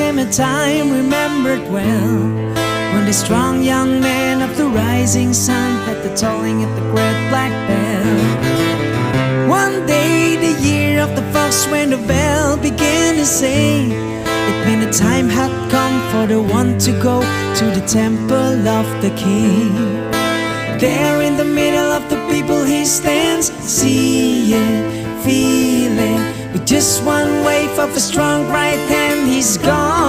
came a time remembered well, when the strong young man of the rising sun had the tolling at the great black bell. One day, the year of the fox, when the bell began to say, it meant the time had come for the one to go to the temple of the king. There in the middle of the people he stands, seeing, feeling, with just one wave of a strong right hand, he's gone.